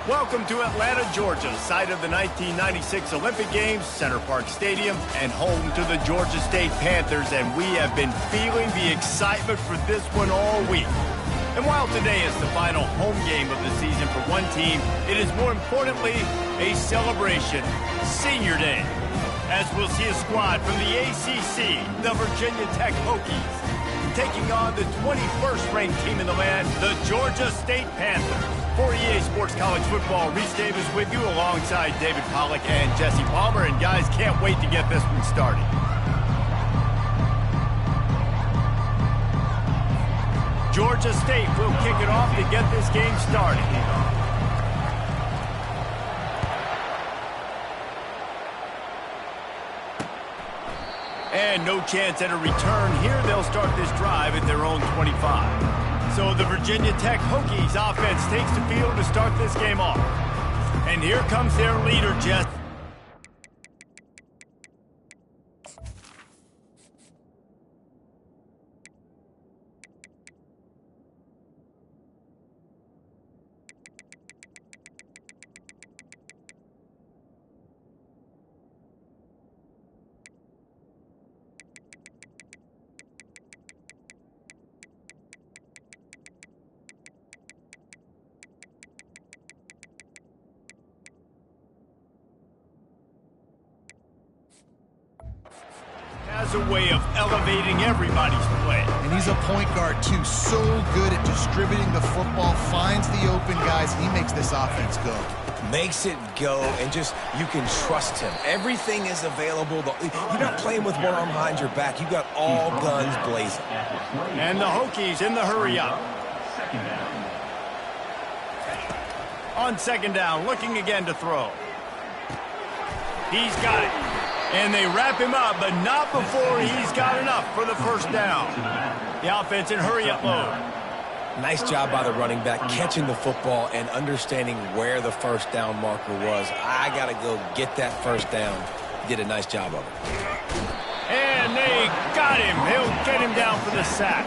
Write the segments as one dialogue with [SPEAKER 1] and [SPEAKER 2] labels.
[SPEAKER 1] Welcome to Atlanta, Georgia, site of the 1996 Olympic Games, Center Parc Stadium, and home to the Georgia State Panthers, and we have been feeling the excitement for this one all week. And while today is the final home game of the season for one team, it is more importantly a celebration, Senior Day, as we'll see a squad from the ACC, the Virginia Tech Hokies, taking on the 21st ranked team in the land, the Georgia State Panthers. For EA Sports College Football, Reese Davis with you alongside David Pollack and Jesse Palmer. And guys, can't wait to get this one started. Georgia State will kick it off to get this game started. And no chance at a return here. They'll start this drive at their own 25. So the Virginia Tech Hokies offense takes the field to start this game off. And here comes their leader, Jess. Has a way of elevating everybody's play.
[SPEAKER 2] And he's a point guard, too. So good at distributing the football, finds the open guys, and he makes this offense go.
[SPEAKER 3] Makes it go, and just, you can trust him. Everything is available. You're not playing with one arm behind your back. You got all guns blazing.
[SPEAKER 1] And the Hokies in the hurry up. On second down, looking again to throw. He's got it. And they wrap him up, but not before he's got enough for the first down. The offense in hurry-up mode.
[SPEAKER 3] Nice job by the running back, catching the football and understanding where the first down marker was. I got to go get that first down. Did a nice job of it.
[SPEAKER 1] And they got him. He'll get him down for the sack.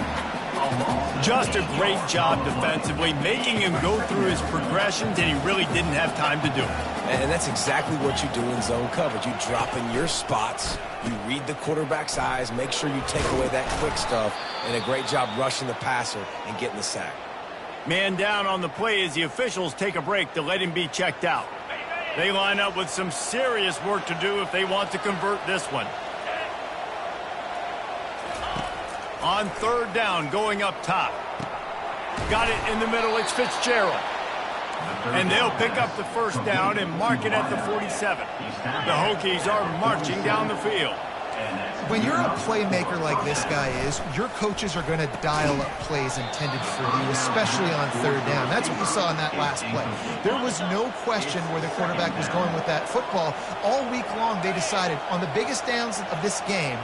[SPEAKER 1] Just a great job defensively, making him go through his progressions, and he really didn't have time to do it.
[SPEAKER 3] And that's exactly what you do in zone coverage. You drop in your spots, you read the quarterback's eyes, make sure you take away that quick stuff, and a great job rushing the passer and getting the sack.
[SPEAKER 1] Man down on the play as the officials take a break to let him be checked out. They line up with some serious work to do if they want to convert this one. On third down, going up top. Got it in the middle, it's Fitzgerald. And they'll pick up the first down and mark it at the 47. The Hokies are marching down the field.
[SPEAKER 2] When you're a playmaker like this guy is, your coaches are going to dial up plays intended for you, especially on third down. That's what you saw in that last play. There was no question where the quarterback was going with that football. All week long, they decided on the biggest downs of this game,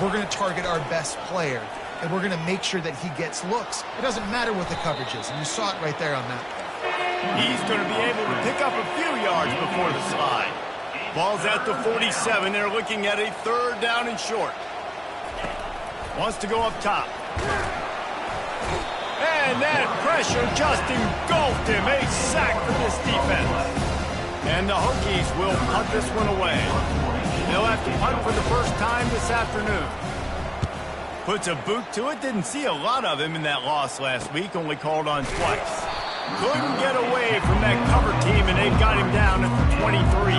[SPEAKER 2] we're going to target our best player, and we're going to make sure that he gets looks. It doesn't matter what the coverage is, and you saw it right there on that play.
[SPEAKER 1] He's going to be able to pick up a few yards before the slide. Ball's at the 47. They're looking at a third down and short. Wants to go up top. And that pressure just engulfed him. A sack for this defense. And the Hokies will punt this one away. They'll have to punt for the first time this afternoon. Puts a boot to it. Didn't see a lot of him in that loss last week. Only called on twice. Couldn't get away from that cover team, and they've got him down at the 23.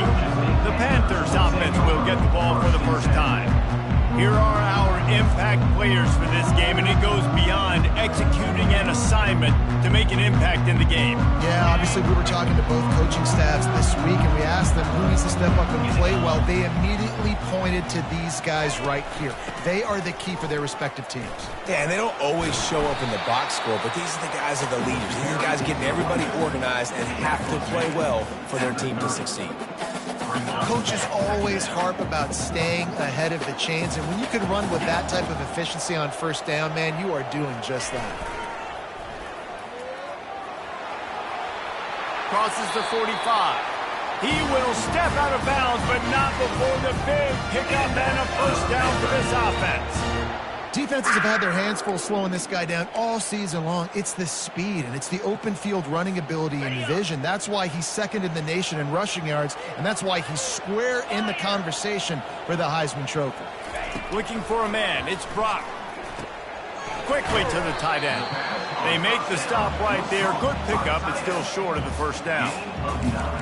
[SPEAKER 1] The Panthers offense will get the ball for the first time. Here are our impact players for this game, and it goes beyond executing an assignment to make an impact in the game.
[SPEAKER 2] Yeah, obviously we were talking to both coaching staffs this week, and we asked them who needs to step up and play well. They immediately pointed to these guys right here. They are the key for their respective teams.
[SPEAKER 3] Yeah, and they don't always show up in the box score, but these are the guys that are the leaders. These are the guys getting everybody organized and have to play well for their team to succeed.
[SPEAKER 2] Coaches always harp about staying ahead of the chains, and when you can run with that type of efficiency on first down, man, you are doing just that.
[SPEAKER 1] Crosses the 45. He will step out of bounds, but not before the big pickup and a first down for this offense.
[SPEAKER 2] Defenses have had their hands full slowing this guy down all season long. It's the speed, and it's the open field running ability and vision. That's why he's second in the nation in rushing yards, and that's why he's square in the conversation for the Heisman Trophy.
[SPEAKER 1] Looking for a man. It's Brock. Quickly to the tight end. They make the stop right there. Good pickup, but still short of the first down.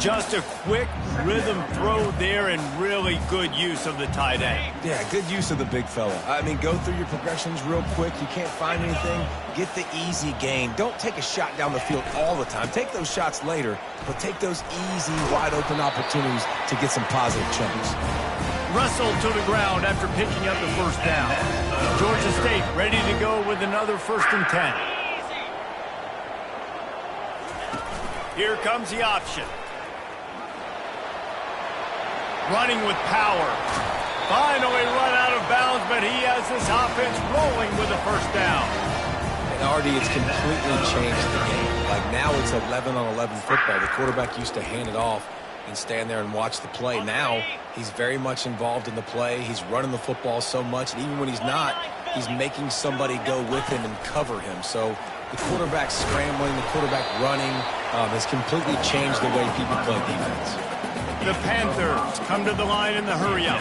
[SPEAKER 1] Just a quick rhythm throw there and really good use of the tight end.
[SPEAKER 3] Yeah, good use of the big fella. I mean, go through your progressions real quick. You can't find anything. Get the easy gain. Don't take a shot down the field all the time. Take those shots later, but take those easy, wide-open opportunities to get some positive chunks.
[SPEAKER 1] Wrestled to the ground after picking up the first down. Georgia State ready to go with another 1st and 10. Here comes the option. Running with power. Finally run out of bounds, but he has this offense rolling with a first down.
[SPEAKER 3] And Artie, it's completely changed the game. Like now it's 11-on-11 football. The quarterback used to hand it off and stand there and watch the play. Now he's very much involved in the play. He's running the football so much, and even when he's not, he's making somebody go with him and cover him. So the quarterback scrambling, the quarterback running has completely changed the way people play defense.
[SPEAKER 1] The Panthers come to the line in the hurry-up.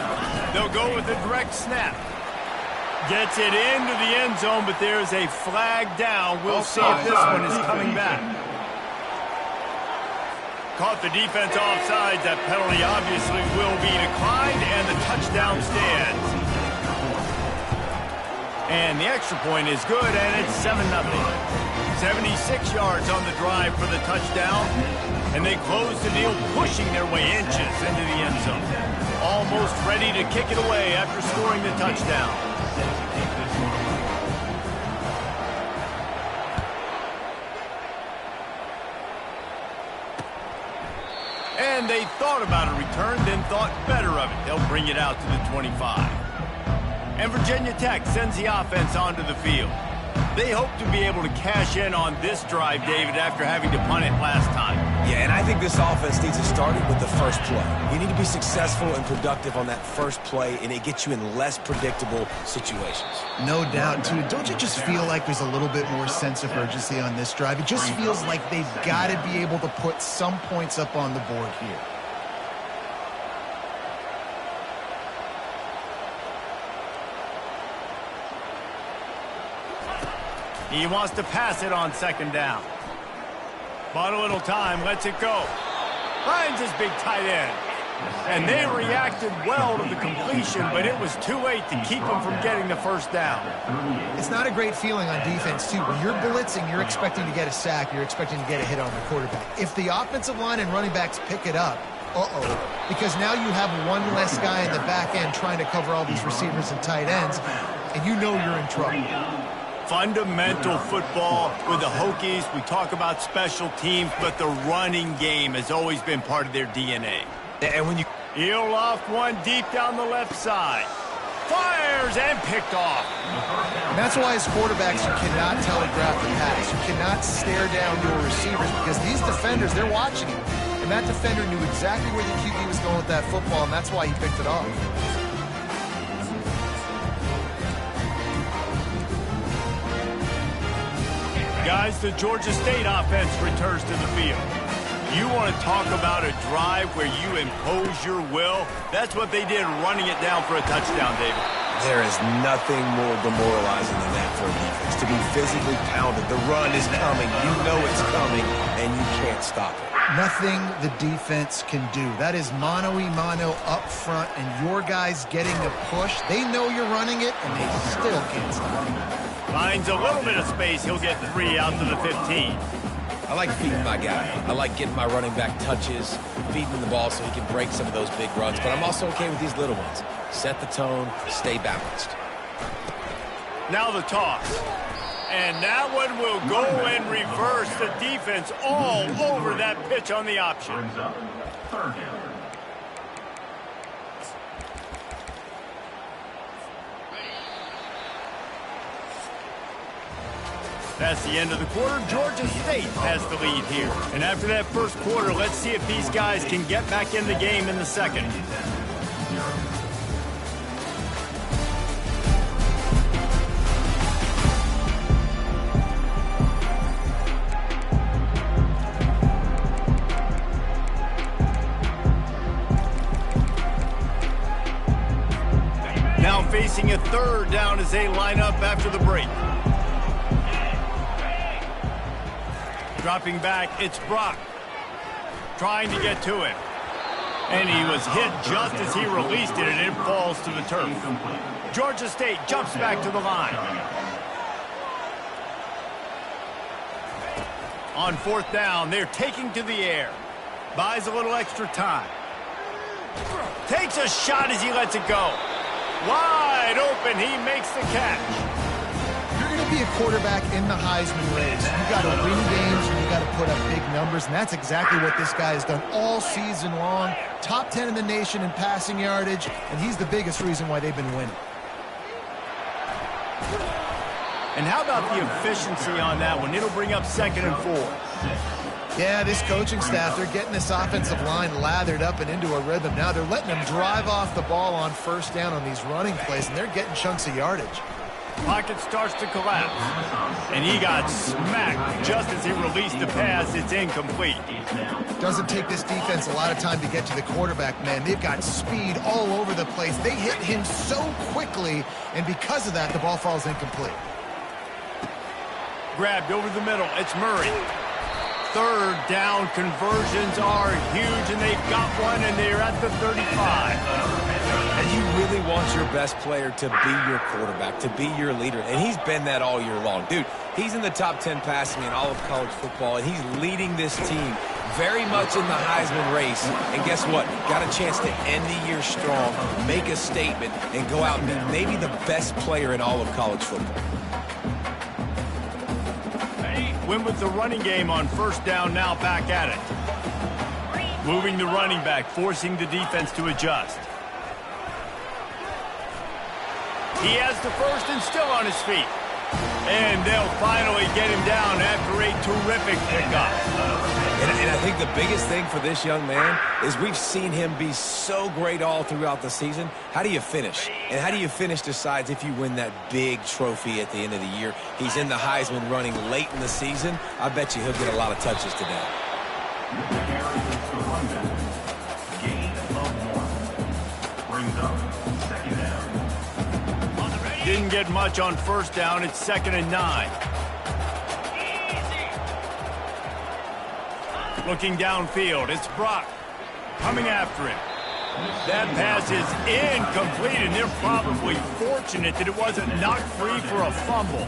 [SPEAKER 1] They'll go with a direct snap. Gets it into the end zone, but there's a flag down. We'll see if this one is coming back. Caught the defense offsides. That penalty obviously will be declined, and the touchdown stands. And the extra point is good, and it's 7-0. 76 yards on the drive for the touchdown, and they close the deal, pushing their way inches into the end zone. Almost ready to kick it away after scoring the touchdown. And they thought about a return, then thought better of it. They'll bring it out to the 25. And Virginia Tech sends the offense onto the field. They hope to be able to cash in on this drive, David, after having to punt it last time.
[SPEAKER 3] Yeah, and I think this offense needs to start it with the first play. You need to be successful and productive on that first play, and it gets you in less predictable situations.
[SPEAKER 2] No doubt, too. Don't you just feel like there's a little bit more sense of urgency on this drive? It just feels like they've got to be able to put some points up on the board here.
[SPEAKER 1] He wants to pass it on 2nd down. Bought a little time, lets it go. Finds his big tight end. And they reacted well to the completion, but it was too late to keep him from getting the first down.
[SPEAKER 2] It's not a great feeling on defense, too. When you're blitzing, you're expecting to get a sack. You're expecting to get a hit on the quarterback. If the offensive line and running backs pick it up, because now you have one less guy in the back end trying to cover all these receivers and tight ends, and you know you're in trouble.
[SPEAKER 1] Fundamental football with the Hokies. We talk about special teams, but the running game has always been part of their DNA.
[SPEAKER 3] And when you...
[SPEAKER 1] He'll loft one deep down the left side. Fires and picked off.
[SPEAKER 2] And that's why as quarterbacks, you cannot telegraph the pass. You cannot stare down your receivers because these defenders, they're watching you. And that defender knew exactly where the QB was going with that football, and that's why he picked it off.
[SPEAKER 1] Guys, the Georgia State offense returns to the field. You want to talk about a drive where you impose your will? That's what they did, running it down for a touchdown, David.
[SPEAKER 3] There is nothing more demoralizing than that for a defense. To be physically pounded. The run is coming. You know it's coming, and you can't stop it.
[SPEAKER 2] Nothing the defense can do. That is mano-a-mano up front, and your guys getting a push. They know you're running it, and they still can't stop it.
[SPEAKER 1] Finds a little bit of space. He'll get 3 out to the 15.
[SPEAKER 3] I like feeding my guy. I like getting my running back touches, feeding him the ball so he can break some of those big runs. But I'm also okay with these little ones. Set the tone, stay balanced.
[SPEAKER 1] Now the toss. And that one will go in reverse. The defense all over that pitch on the option. That's the end of the quarter. Georgia State has the lead here. And after that first quarter, let's see if these guys can get back in the game in the second. Now facing a third down as they line up after the break. Dropping back, it's Brock. Trying to get to him. And he was hit just as he released it, and it falls to the turf. Georgia State jumps back to the line. On fourth down, they're taking to the air. Buys a little extra time. Takes a shot as he lets it go. Wide open, he makes the catch.
[SPEAKER 2] You're going to be a quarterback in the Heisman race. You got to win games and you got to put up big numbers, and that's exactly what this guy has done all season long. Top 10 in the nation in passing yardage, and he's the biggest reason why they've been winning.
[SPEAKER 1] And how about the efficiency on that one? It'll bring up 2nd and 4.
[SPEAKER 2] Yeah, this coaching staff, they're getting this offensive line lathered up and into a rhythm. Now they're letting them drive off the ball on first down on these running plays, and they're getting chunks of yardage.
[SPEAKER 1] Pocket starts to collapse. And he got smacked just as he released the pass. It's incomplete.
[SPEAKER 2] Doesn't take this defense a lot of time to get to the quarterback, man. They've got speed all over the place. They hit him so quickly, and because of that, the ball falls incomplete.
[SPEAKER 1] Grabbed over the middle. It's Murray. Third down conversions are huge, and they've got one, and they're at the 35.
[SPEAKER 3] And you really want your best player to be your quarterback, to be your leader, and he's been that all year long. Dude, he's in the top 10 passing in all of college football, and he's leading this team very much in the Heisman race. And guess what? Got a chance to end the year strong, make a statement, and go out and be maybe the best player in all of college football.
[SPEAKER 1] Win with the running game on first down, now back at it. Moving the running back, forcing the defense to adjust. He has the first and still on his feet. And they'll finally get him down after a terrific pickup.
[SPEAKER 3] And I think the biggest thing for this young man is we've seen him be so great all throughout the season. How do you finish? And how do you finish decides if you win that big trophy at the end of the year. He's in the Heisman running late in the season. I bet you he'll get a lot of touches today.
[SPEAKER 1] Didn't get much on first down. It's 2nd and 9. Looking downfield, it's Brock coming after him. That pass is incomplete, and they're probably fortunate that it wasn't knocked free for a fumble.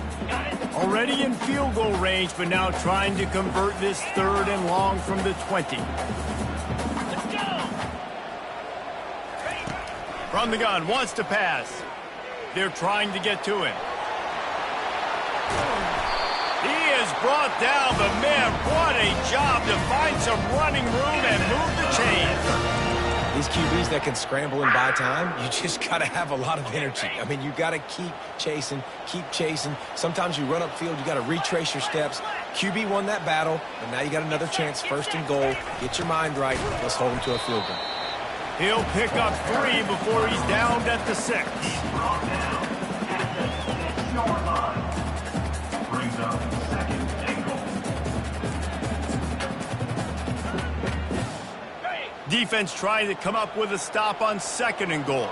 [SPEAKER 1] Already in field goal range, but now trying to convert this 3rd and long from the 20. From the gun, wants to pass. They're trying to get to him. He is brought down, but man, what a job to find some running room and move the chains.
[SPEAKER 3] These QBs that can scramble and buy time, you just got to have a lot of energy. I mean, you got to keep chasing, keep chasing. Sometimes you run upfield, you got to retrace your steps. QB won that battle, and now you got another chance, 1st and goal. Get your mind right. Let's hold him to a field goal.
[SPEAKER 1] He'll pick up 3 before he's downed at the 6. Defense trying to come up with a stop on 2nd and goal.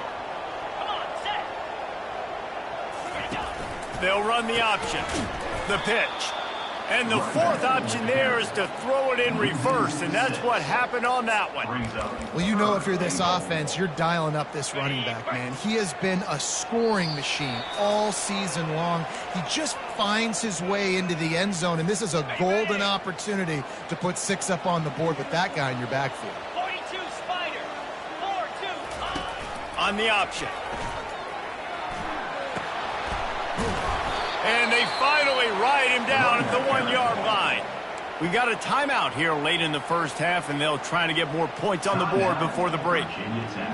[SPEAKER 1] They'll run the option. The pitch. And the 4th option there is to throw it in reverse, and that's what happened on that one.
[SPEAKER 2] Well, you know, if you're this offense, you're dialing up this running back, man. He has been a scoring machine all season long. He just finds his way into the end zone, and this is a golden opportunity to put 6 up on the board with that guy in your backfield.
[SPEAKER 4] 42 Spider, 4-2.
[SPEAKER 1] On the option. And they finally ride him down at the 1-yard line. We got a timeout here late in the first half, and they'll try to get more points on the board before the break.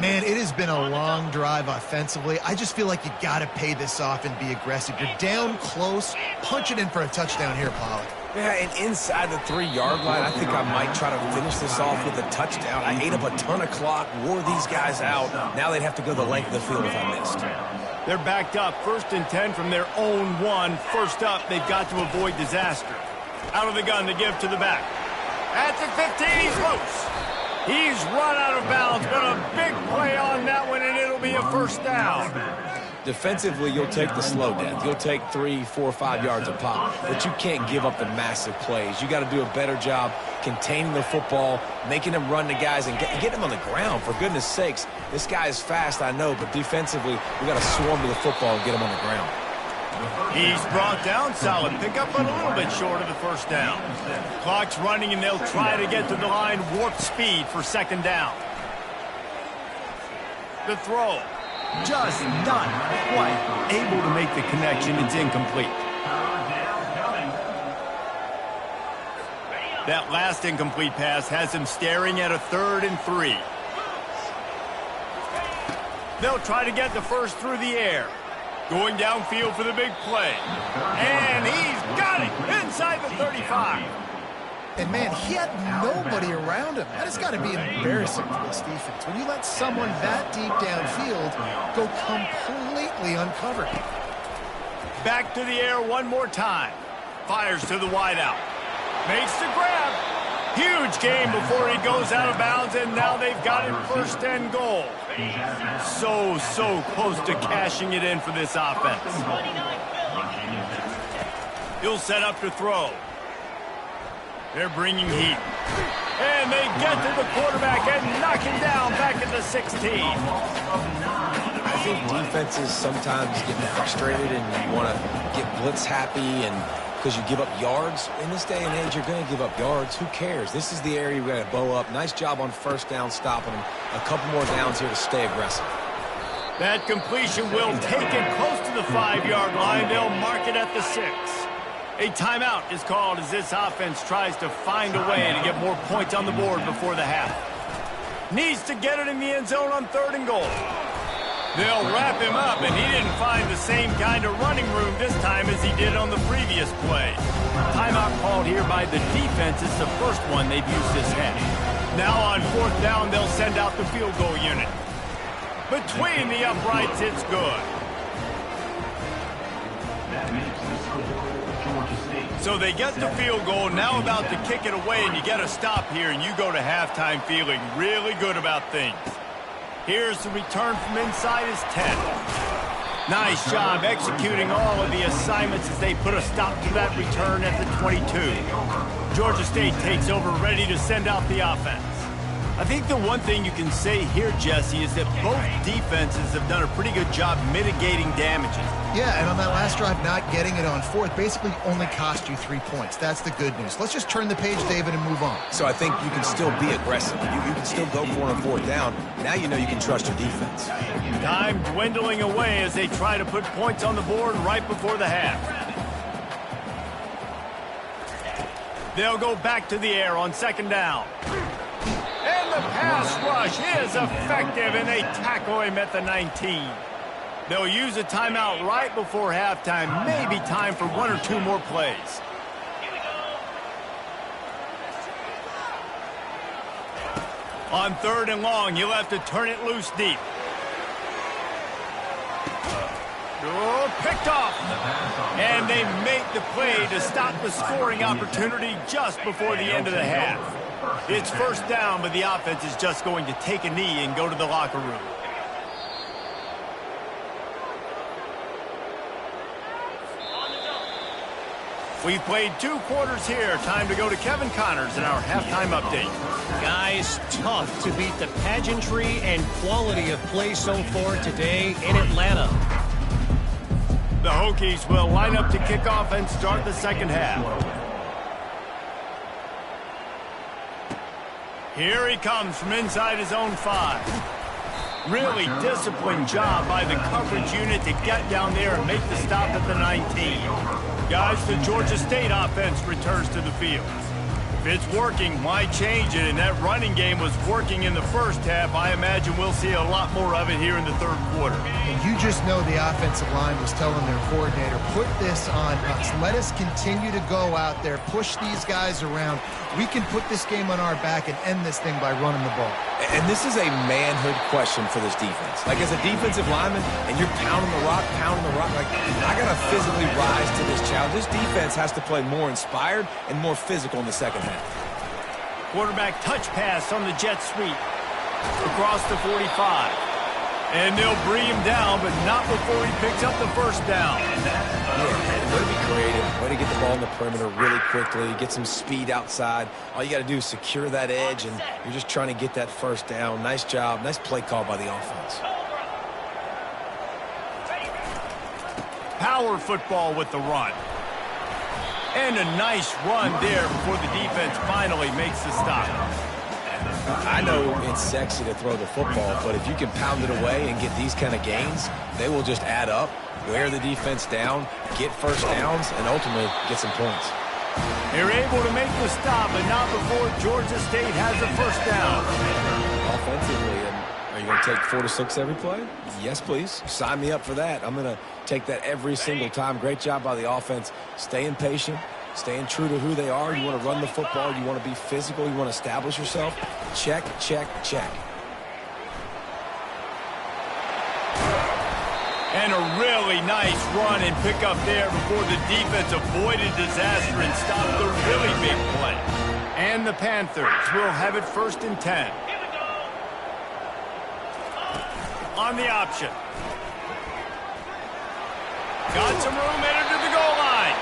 [SPEAKER 2] Man, it has been a long drive offensively. I just feel like you got to pay this off and be aggressive. You're down close. Punch it in for a touchdown here, Pollack.
[SPEAKER 3] Yeah, and inside the 3-yard line, I think I might try to finish this off with a touchdown. I ate up a ton of clock, wore these guys out. Now they'd have to go the length of the field if I missed.
[SPEAKER 1] They're backed up, 1st and 10 from their own 1. First up, they've got to avoid disaster. Out of the gun to give to the back. At the 15, he's loose. He's run out of bounds, but a big play on that one, and it'll be a 1st down.
[SPEAKER 3] Defensively, you'll take the slow death. You'll take 3, 4, 5 yards a pop, but you can't give up the massive plays. You got to do a better job containing the football, making them run the guys, and get them on the ground. For goodness sakes, this guy is fast, I know, but defensively, we got to swarm to the football and get him on the ground.
[SPEAKER 1] He's brought down. Solid pickup, but a little bit short of the first down. Clock's running, and they'll try to get to the line. Warp speed for second down. The throw. Just not quite able to make the connection. It's incomplete. That last incomplete pass has him staring at a 3rd and 3. They'll try to get the first through the air. Going downfield for the big play. And he's got it inside the 35.
[SPEAKER 2] And, man, he had nobody around him. That has got to be embarrassing for this defense. When you let someone that deep downfield go completely uncovered.
[SPEAKER 1] Back to the air one more time. Fires to the wideout. Makes the grab. Huge gain before he goes out of bounds, and now they've got him 1st and goal. So close to cashing it in for this offense. He'll set up to throw. They're bringing heat. And they get to the quarterback and knock him down back at the 16.
[SPEAKER 3] I think defenses sometimes get frustrated and you want to get blitz happy, and because you give up yards. In this day and age, you're going to give up yards. Who cares? This is the area we're going to bow up. Nice job on 1st down stopping him. A couple more downs here to stay aggressive.
[SPEAKER 1] That completion will take it close to the 5-yard line. They'll mark it at the 6. A timeout is called as this offense tries to find a way to get more points on the board before the half. Needs to get it in the end zone on 3rd and goal. They'll wrap him up, and he didn't find the same kind of running room this time as he did on the previous play. Timeout called here by the defense. It's the first one they've used this half. Now on 4th down, they'll send out the field goal unit. Between the uprights, it's good. So they get the field goal, now about to kick it away, and you get a stop here, and you go to halftime feeling really good about things. Here's the return from inside his 10. Nice job executing all of the assignments as they put a stop to that return at the 22. Georgia State takes over, ready to send out the offense. I think the one thing you can say here, Jesse, is that both defenses have done a pretty good job mitigating damages.
[SPEAKER 2] Yeah, and on that last drive, not getting it on 4th basically only cost you 3 points. That's the good news. Let's just turn the page, David, and move on.
[SPEAKER 3] So I think you can still be aggressive. You can still go for it on 4th down. Now you know you can trust your defense.
[SPEAKER 1] Time dwindling away as they try to put points on the board right before the half. They'll go back to the air on 2nd down. And the pass rush is effective, and they tackle him at the 19. They'll use a timeout right before halftime. Maybe time for 1 or 2 more plays. On 3rd and long, you'll have to turn it loose deep. Oh, picked off. And they make the play to stop the scoring opportunity just before the end of the half. It's 1st down, but the offense is just going to take a knee and go to the locker room. We've played 2 quarters here. Time to go to Kevin Connors in our halftime update.
[SPEAKER 4] Guys, tough to beat the pageantry and quality of play so far today in Atlanta.
[SPEAKER 1] The Hokies will line up to kick off and start the 2nd half. Here he comes from inside his own 5. Really disciplined job by the coverage unit to get down there and make the stop at the 19. Guys, the Georgia State offense returns to the field. If it's working, why change it? And that running game was working in the first half. I imagine we'll see a lot more of it here in the 3rd quarter.
[SPEAKER 2] And you just know the offensive line was telling their coordinator, put this on us. Let us continue to go out there, push these guys around. We can put this game on our back and end this thing by running the ball.
[SPEAKER 3] And this is a manhood question for this defense. Like, as a defensive lineman, and you're pounding the rock, like, I got to physically rise to this challenge. This defense has to play more inspired and more physical in the 2nd half.
[SPEAKER 1] Quarterback touch pass on the jet sweep. Across the 45. And they'll bring him down, but not before he picks up the first down.
[SPEAKER 3] Yeah, way to be creative. Way to get the ball in the perimeter really quickly. Get some speed outside. All you got to do is secure that edge, and you're just trying to get that first down. Nice job. Nice play call by the offense.
[SPEAKER 1] Power football with the run. And a nice run there before the defense finally makes the stop.
[SPEAKER 3] I know it's sexy to throw the football, but if you can pound it away and get these kind of gains, they will just add up, wear the defense down, get first downs, and ultimately get some points.
[SPEAKER 1] They're able to make the stop, but not before Georgia State has a first down.
[SPEAKER 3] Offensively, and are you going to take 4 to 6 every play? Yes, please. Sign me up for that. I'm going to take that every single time. Great job by the offense. Staying patient. Staying true to who they are. You want to run the football. You want to be physical. You want to establish yourself. Check, check, check.
[SPEAKER 1] And a really nice run and pick up there before the defense avoided disaster and stopped the really big play. And the Panthers will have it 1st and 10. On the option. Got some room headed to the goal line.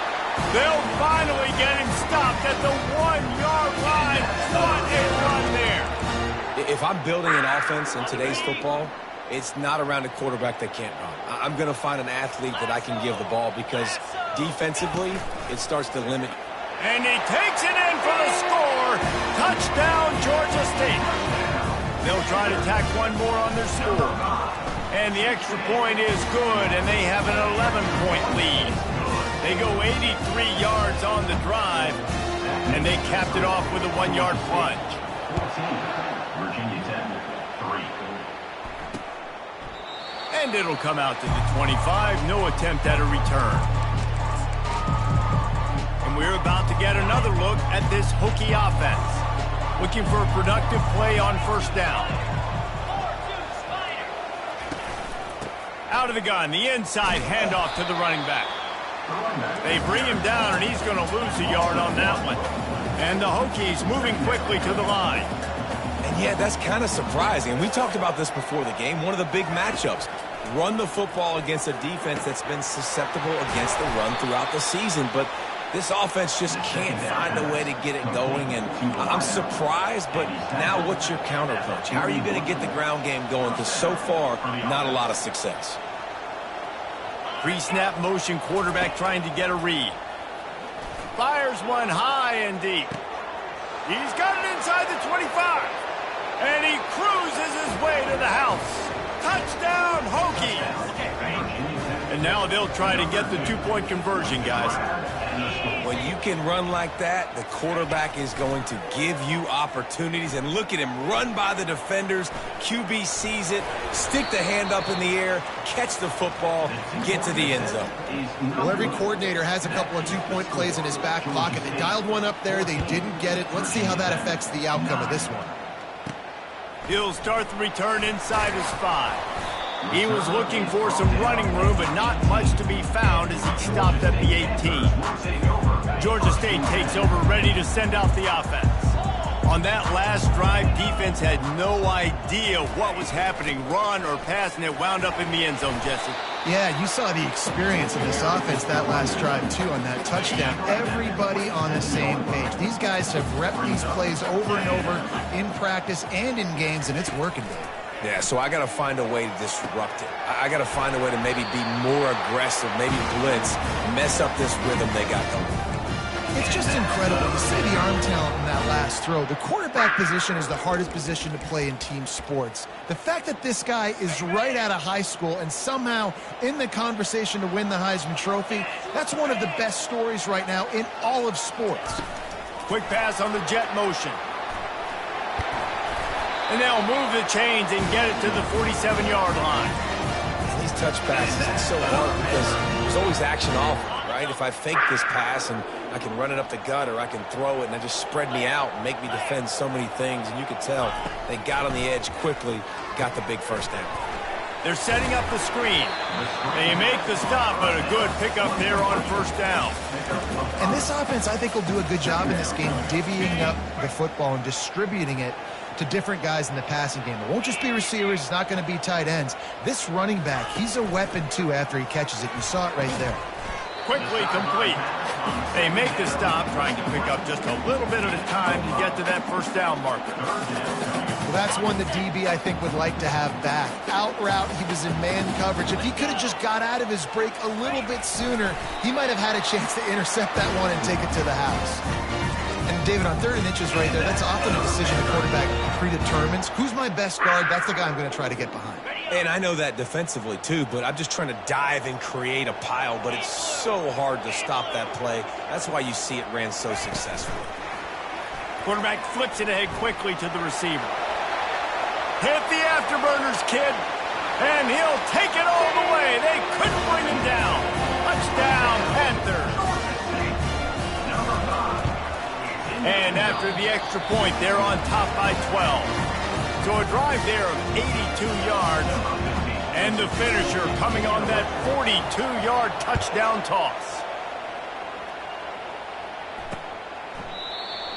[SPEAKER 1] They'll finally get him stopped at the 1-yard line. What a run there.
[SPEAKER 3] If I'm building an offense in today's football, it's not around a quarterback that can't run. I'm going to find an athlete that I can give the ball because defensively, it starts to limit.
[SPEAKER 1] And he takes it in for the score. Touchdown, Georgia State. They'll try to tack one more on their score. And the extra point is good, and they have an 11-point lead. They go 83 yards on the drive, and they capped it off with a 1-yard plunge.
[SPEAKER 5] Virginia Tech, 3.
[SPEAKER 1] And it'll come out to the 25. No attempt at a return. And we're about to get another look at this Hokie offense. Looking for a productive play on first down. Out of the gun, the inside handoff to the running back. They bring him down, and he's going to lose a yard on that one. And the Hokies moving quickly to the line.
[SPEAKER 3] And yeah, that's kind of surprising. And we talked about this before the game. One of the big matchups. Run the football against a defense that's been susceptible against the run throughout the season. But this offense just can't find a way to get it going. And I'm surprised, but now what's your counterpunch? How are you going to get the ground game going? Because so far, not a lot of success.
[SPEAKER 1] Pre-snap motion quarterback trying to get a read. Fires one high and deep. He's got it inside the 25. And he cruises his way to the house. Touchdown, Hokies. And now they'll try to get the 2-point conversion, guys.
[SPEAKER 3] When you can run like that, the quarterback is going to give you opportunities. And look at him run by the defenders. QB sees it, stick the hand up in the air, catch the football, get to the end zone.
[SPEAKER 2] Well, every coordinator has a couple of 2-point plays in his back pocket. They dialed one up there. They didn't get it. Let's see how that affects the outcome of this one.
[SPEAKER 1] He'll start the return inside his 5. He was looking for some running room, but not much to be found as he stopped at the 18. Georgia State takes over, ready to send out the offense. On that last drive, defense had no idea what was happening, run or pass, and it wound up in the end zone, Jesse.
[SPEAKER 2] Yeah, you saw the experience of this offense that last drive, too, on that touchdown. Everybody on the same page. These guys have repped these plays over and over in practice and in games, and it's working, Dave.
[SPEAKER 3] Yeah, so I got to find a way to disrupt it. I got to find a way to maybe be more aggressive, maybe blitz, mess up this rhythm they got going.
[SPEAKER 2] It's just incredible to see the arm talent in that last throw. The quarterback position is the hardest position to play in team sports. The fact that this guy is right out of high school and somehow in the conversation to win the Heisman Trophy, that's one of the best stories right now in all of sports.
[SPEAKER 1] Quick pass on the jet motion. And they'll move the chains and get it to the 47-yard line.
[SPEAKER 3] And these touch passes, it's so hard because there's always action off, right? If I fake this pass and I can run it up the gut or I can throw it and it just spread me out and make me defend so many things. And you could tell they got on the edge quickly, got the big first down.
[SPEAKER 1] They're setting up the screen. They make the stop, but a good pickup there on first down.
[SPEAKER 2] And this offense, I think, will do a good job in this game divvying up the football and distributing it to different guys in the passing game. It won't just be receivers. It's not going to be tight ends. This running back, he's a weapon, too, after he catches it. You saw it right there.
[SPEAKER 1] Quickly complete. They make the stop, trying to pick up just a little bit at a time to get to that first down marker.
[SPEAKER 2] Well, that's one the DB, I think, would like to have back. Out route, he was in man coverage. If he could have just got out of his break a little bit sooner, he might have had a chance to intercept that one and take it to the house. And David, on 3rd and inches right there, that's often a decision the quarterback predetermines. Who's my best guard? That's the guy I'm going to try to get behind.
[SPEAKER 3] And I know that defensively, too, but I'm just trying to dive and create a pile, but it's so hard to stop that play. That's why you see it ran so successfully.
[SPEAKER 1] Quarterback flips it ahead quickly to the receiver. Hit the afterburners, kid. And he'll take it all the way. They couldn't bring him down. Touchdown, Panthers. And after the extra point, they're on top by 12. So a drive there of 82 yards. And the finisher coming on that 42-yard touchdown toss.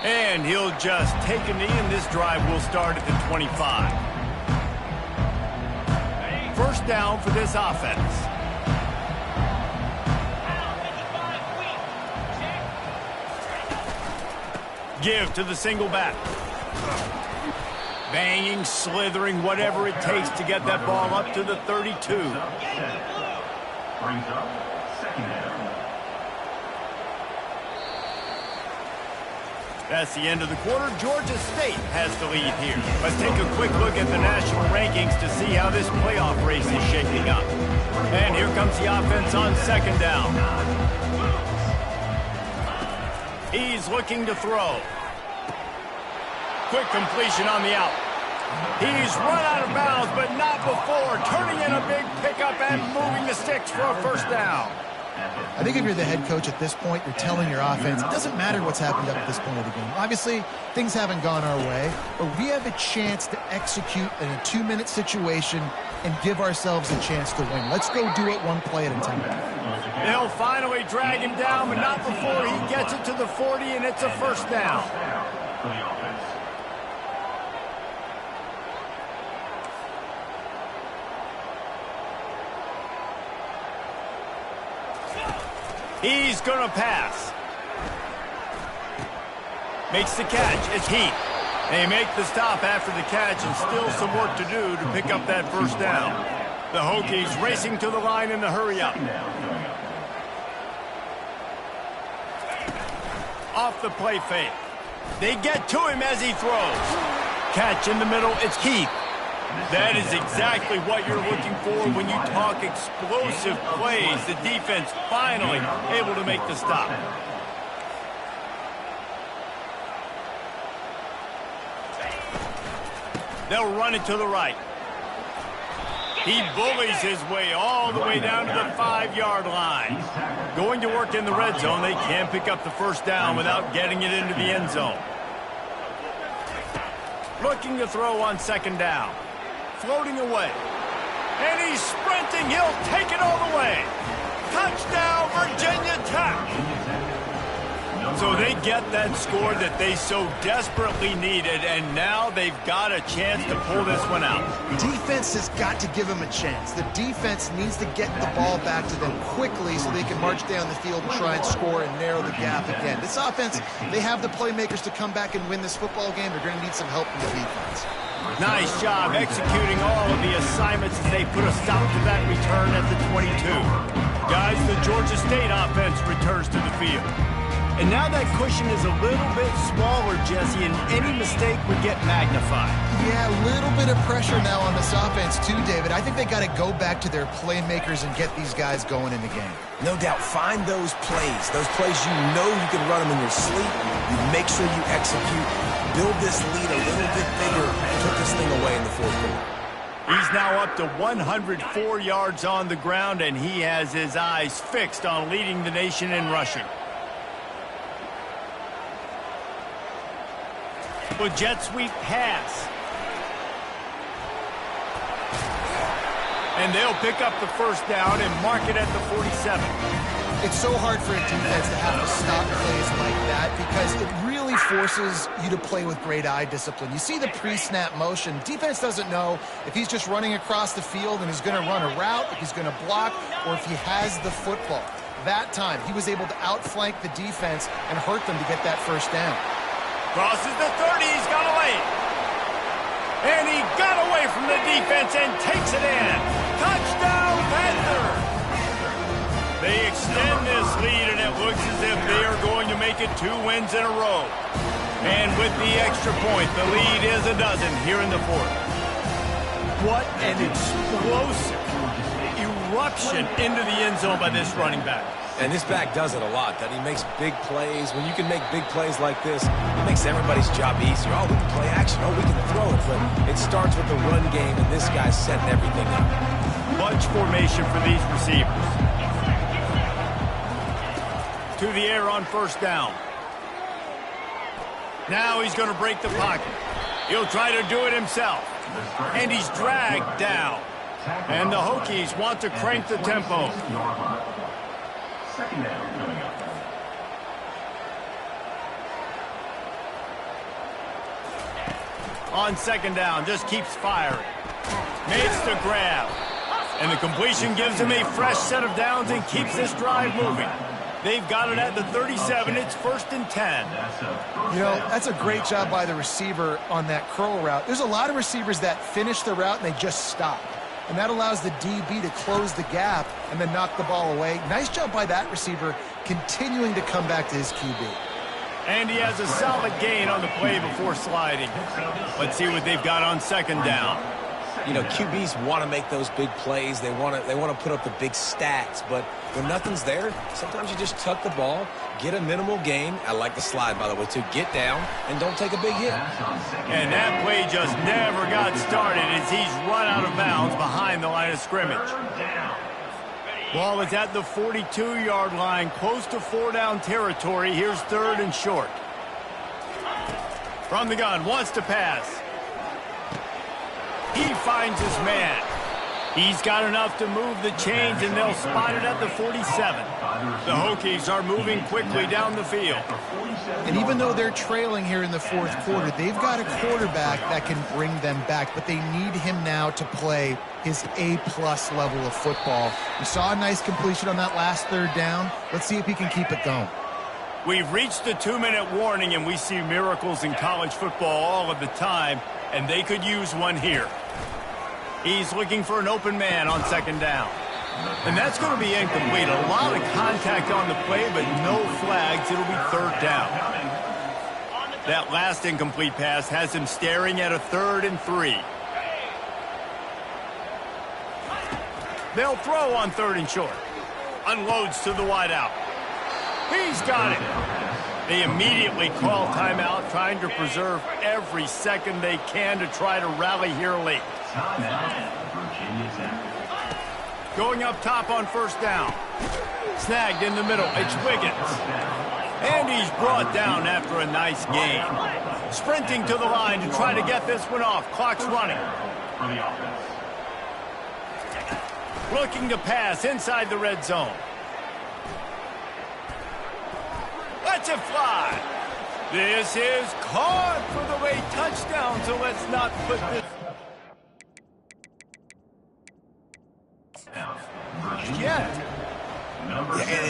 [SPEAKER 1] And he'll just take a knee, and this drive will start at the 25. First down for this offense. Give to the single back. Banging, slithering, whatever it takes to get that ball up to the 32.
[SPEAKER 5] Brings up second down.
[SPEAKER 1] That's the end of the quarter. Georgia State has the lead here. Let's take a quick look at the national rankings to see how this playoff race is shaping up. And here comes the offense on second down. He's looking to throw. Quick completion on the out. He's run out of bounds, but not before turning in a big pickup and moving the sticks for a first down.
[SPEAKER 2] I think if you're the head coach at this point, you're telling your offense, it doesn't matter what's happened up at this point of the game. Obviously, things haven't gone our way, but we have a chance to execute in a 2-minute situation and give ourselves a chance to win. Let's go do it one play at a time.
[SPEAKER 1] They'll finally drag him down, but not before he gets it to the 40, and it's a first down.
[SPEAKER 5] For the offense.
[SPEAKER 1] He's going to pass. Makes the catch. It's Heath. They make the stop after the catch, and still some work to do to pick up that first down. The Hokies racing to the line in the hurry-up. Off the play fake. They get to him as he throws. Catch in the middle. It's Heath. That is exactly what you're looking for when you talk explosive plays. The defense finally able to make the stop. They'll run it to the right. He bullies his way all the way down to the 5-yard line. Going to work in the red zone, they can't pick up the first down without getting it into the end zone. Looking to throw on second down. Floating away. And he's sprinting. He'll take it all the way. Touchdown, Virginia Tech. So they get that score that they so desperately needed, and now they've got a chance to pull this one out.
[SPEAKER 2] Defense has got to give them a chance. The defense needs to get the ball back to them quickly so they can march down the field and try and score and narrow the gap again. This offense, they have the playmakers to come back and win this football game. They're going to need some help from the defense.
[SPEAKER 1] Nice job executing all of the assignments as they put a stop to that return at the 22. Guys, the Georgia State offense returns to the field. And now that cushion is a little bit smaller, Jesse, and any mistake would get magnified.
[SPEAKER 2] Yeah, a little bit of pressure now on this offense too, David. I think they got to go back to their playmakers and get these guys going in the game.
[SPEAKER 3] No doubt, find those plays you know you can run them in your sleep. You make sure you execute, build this lead a little bit bigger, and put this thing away in the fourth quarter.
[SPEAKER 1] He's now up to 104 yards on the ground, and he has his eyes fixed on leading the nation in rushing. With jet sweep pass. And they'll pick up the first down and mark it at the 47.
[SPEAKER 2] It's so hard for a defense to have to stop plays like that because it really forces you to play with great eye discipline. You see the pre-snap motion. Defense doesn't know if he's just running across the field and he's going to run a route, if he's going to block, or if he has the football. That time, he was able to outflank the defense and hurt them to get that first down.
[SPEAKER 1] Crosses the 30. He's got away. And he got away from the defense and takes it in. Touchdown, Panthers! They extend this lead, and it looks as if they are going to make it 2 wins in a row. And with the extra point, the lead is a dozen here in the fourth. What an explosive eruption into the end zone by this running back.
[SPEAKER 3] And this back does it a lot, that he makes big plays. When you can make big plays like this, it makes everybody's job easier. Oh, we can play action. Oh, we can throw it. But it starts with the run game, and this guy's setting everything up.
[SPEAKER 1] Bunch formation for these receivers. To the air on first down. Now he's going to break the pocket. He'll try to do it himself. And he's dragged down. And the Hokies want to crank the tempo.
[SPEAKER 5] Second down coming up.
[SPEAKER 1] On second down, just keeps firing. Makes the grab. And the completion gives him a fresh set of downs and keeps this drive moving. They've got it at the 37. It's 1st and 10.
[SPEAKER 2] You know, that's a great job by the receiver on that curl route. There's a lot of receivers that finish the route and they just stop. And that allows the DB to close the gap and then knock the ball away. Nice job by that receiver continuing to come back to his QB.
[SPEAKER 1] And he has a solid gain on the play before sliding. Let's see what they've got on second down.
[SPEAKER 3] You know, QBs want to make those big plays. They want to put up the big stats. But when nothing's there, sometimes you just tuck the ball, get a minimal gain. I like the slide, by the way, too. Get down and don't take a big hit.
[SPEAKER 1] And that play just never got started as he's run out of bounds behind the line of scrimmage. Ball is at the 42-yard line, close to 4-down territory. Here's 3rd and short. From the gun, wants to pass. He finds his man. He's got enough to move the chains, and they'll spot it at the 47. The Hokies are moving quickly down the field.
[SPEAKER 2] And even though they're trailing here in the fourth quarter, they've got a quarterback that can bring them back, but they need him now to play his A-plus level of football. We saw a nice completion on that last 3rd down. Let's see if he can keep it going.
[SPEAKER 1] We've reached the 2-minute warning, and we see miracles in college football all of the time, and they could use one here. He's looking for an open man on second down. And that's going to be incomplete. A lot of contact on the play, but no flags. It'll be 3rd down. That last incomplete pass has him staring at a 3rd and 3. They'll throw on 3rd and short. Unloads to the wideout. He's got it. They immediately call timeout, trying to preserve every second they can to try to rally here late. Going up top on first down. Snagged in the middle. It's Wiggins. And he's brought down after a nice gain. Sprinting to the line to try to get this one off. Clock's running. Looking to pass inside the red zone. Lets it fly. This is caught for the late touchdown, so let's not put this. Yeah,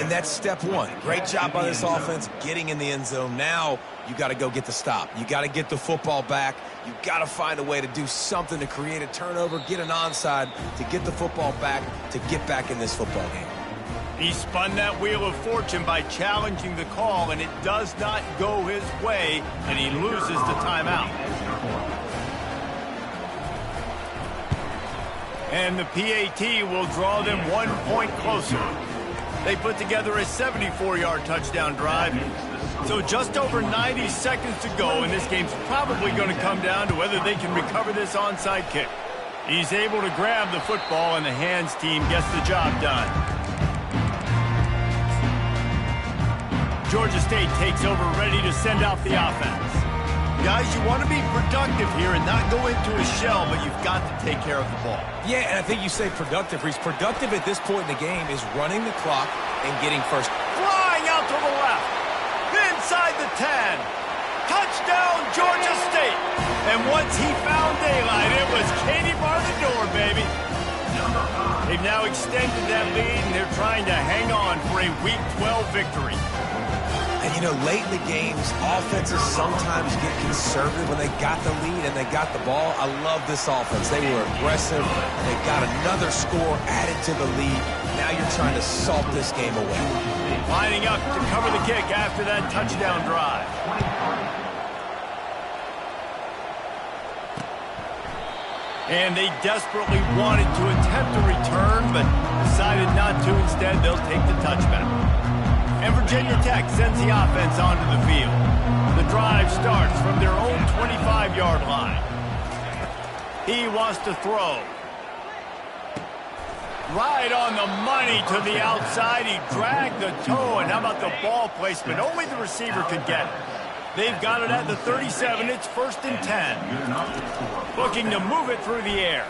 [SPEAKER 3] and that's step one. Great job by this offense getting in the end zone. Now you got to go get the stop. You got to get the football back. You got to find a way to do something to create a turnover, get an onside, to get the football back, to get back in this football game.
[SPEAKER 1] He spun that wheel of fortune by challenging the call, and it does not go his way, and he loses the timeout. And the PAT will draw them 1 point closer. They put together a 74-yard touchdown drive. So just over 90 seconds to go, and this game's probably going to come down to whether they can recover this onside kick. He's able to grab the football, and the hands team gets the job done. Georgia State takes over, ready to send out the offense. Guys, you want to be productive here and not go into a shell, but you've got to take care of the ball.
[SPEAKER 3] Yeah, and I think you say productive. He's productive at this point in the game is running the clock and getting first.
[SPEAKER 1] Flying out to the left. Inside the 10. Touchdown, Georgia State. And once he found daylight, it was Katie bar the door, baby. They've now extended that lead, and they're trying to hang on for a Week 12 victory.
[SPEAKER 3] And, you know, late in the games, offenses sometimes get conservative when they got the lead and they got the ball. I love this offense. They were aggressive. They got another score added to the lead. Now you're trying to salt this game away.
[SPEAKER 1] Lining up to cover the kick after that touchdown drive. And they desperately wanted to attempt a return, but decided not to. Instead, they'll take the touchback. And Virginia Tech sends the offense onto the field. The drive starts from their own 25-yard line. He wants to throw. Right on the money to the outside. He dragged the toe, and how about the ball placement? Only the receiver could get it. They've got it at the 37. It's 1st and 10. Looking to move it through the air.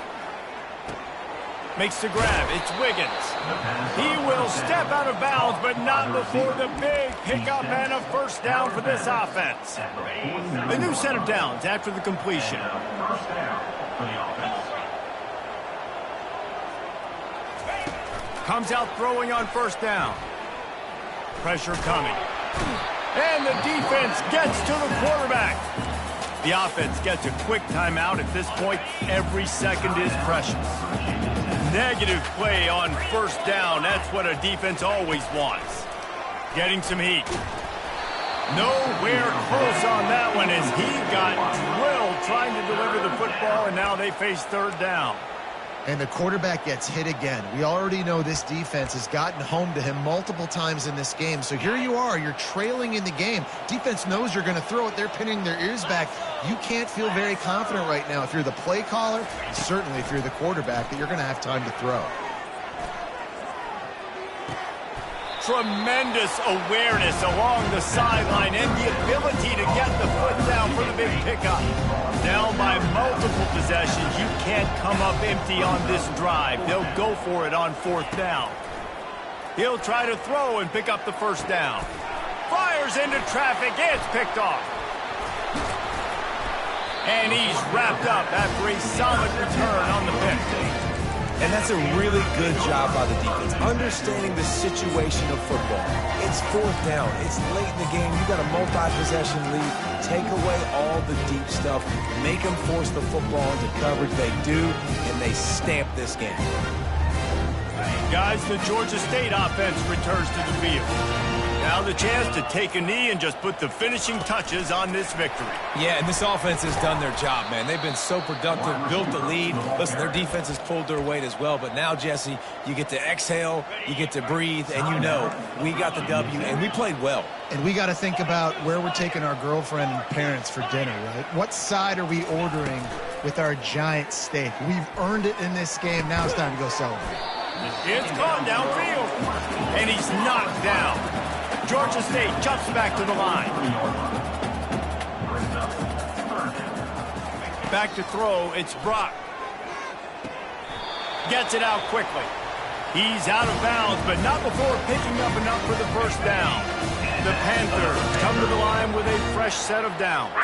[SPEAKER 1] Makes the grab. It's Wiggins. He will step out of bounds, but not before the big pickup and a first down for this offense. A new set of downs after the completion.
[SPEAKER 5] First down for the offense.
[SPEAKER 1] Comes out throwing on first down. Pressure coming. And the defense gets to the quarterback. The offense gets a quick timeout. At this point, every second is precious. Negative play on first down. That's what a defense always wants. Getting some heat. Nowhere close on that one as he got drilled trying to deliver the football, and now they face third down.
[SPEAKER 2] And the quarterback gets hit again. We already know this defense has gotten home to him multiple times in this game. So here you are, you're trailing in the game. Defense knows you're going to throw it. They're pinning their ears back. You can't feel very confident right now if you're the play caller, and certainly if you're the quarterback, that you're going to have time to throw.
[SPEAKER 1] Tremendous awareness along the sideline and the ability to get the foot down for the big pickup. Down by multiple possessions, you can't come up empty on this drive. They'll go for it on fourth down. He'll try to throw and pick up the first down. Fires into traffic. It's picked off. And he's wrapped up after a solid return on the pick.
[SPEAKER 3] And that's a really good job by the defense, understanding the situation of football. It's fourth down. It's late in the game. You got a multi-possession lead. Take away all the deep stuff. Make them force the football into coverage. They do, and they stamp this game.
[SPEAKER 1] Guys, the Georgia State offense returns to the field. Now the chance to take a knee and just put the finishing touches on this victory.
[SPEAKER 3] Yeah, and this offense has done their job, man. They've been so productive, built the lead. Listen, their defense has pulled their weight as well. But now, Jesse, you get to exhale, you get to breathe, and you know we got the W, and we played well.
[SPEAKER 2] And we got to think about where we're taking our girlfriend and parents for dinner, right? What side are we ordering with our giant steak? We've earned it in this game. Now it's time to go celebrate.
[SPEAKER 1] It's caught downfield, and he's knocked down. Georgia State jumps back to the line. Back to throw, it's Brock. Gets it out quickly. He's out of bounds, but not before picking up enough for the first down. The Panthers come to the line with a fresh set of downs.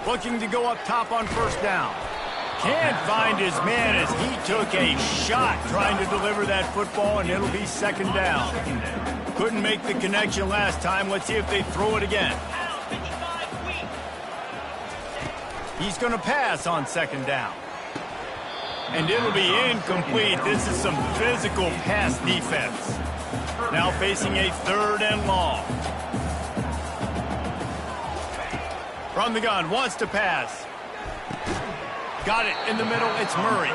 [SPEAKER 1] Looking to go up top on first down. Can't find his man as he took a shot trying to deliver that football, and it'll be second down. Couldn't make the connection last time. Let's see if they throw it again. He's going to pass on second down. And it'll be incomplete. This is some physical pass defense. Now facing a third and long. From the gun, wants to pass. Got it in the middle, it's Murray.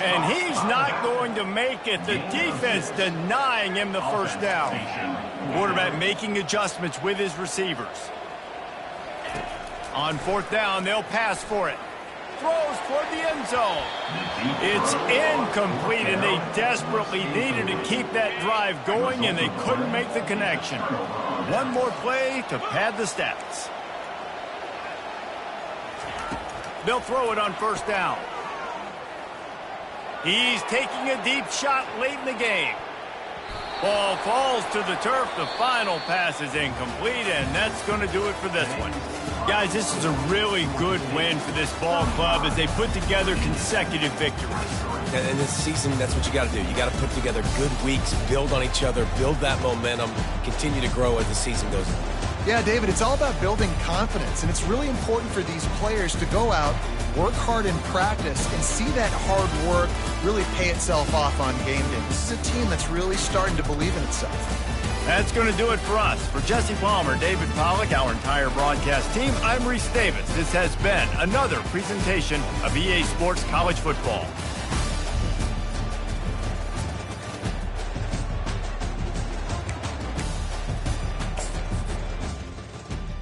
[SPEAKER 1] And he's not going to make it. The defense denying him the first down. Quarterback making adjustments with his receivers. On fourth down, they'll pass for it. Throws toward the end zone. It's incomplete, and they desperately needed to keep that drive going, and they couldn't make the connection. One more play to pad the stats. They'll throw it on first down. He's taking a deep shot late in the game. Ball falls to the turf. The final pass is incomplete, and that's going to do it for this one. Guys, this is a really good win for this ball club as they put together consecutive victories.
[SPEAKER 3] And in this season, that's what you got to do. You got to put together good weeks, build on each other, build that momentum, continue to grow as the season goes on.
[SPEAKER 2] Yeah, David, it's all about building confidence, and it's really important for these players to go out, work hard in practice, and see that hard work really pay itself off on game day. This is a team that's really starting to believe in itself.
[SPEAKER 1] That's going to do it for us. For Jesse Palmer, David Pollack, our entire broadcast team, I'm Reese Davis. This has been another presentation of EA Sports College Football.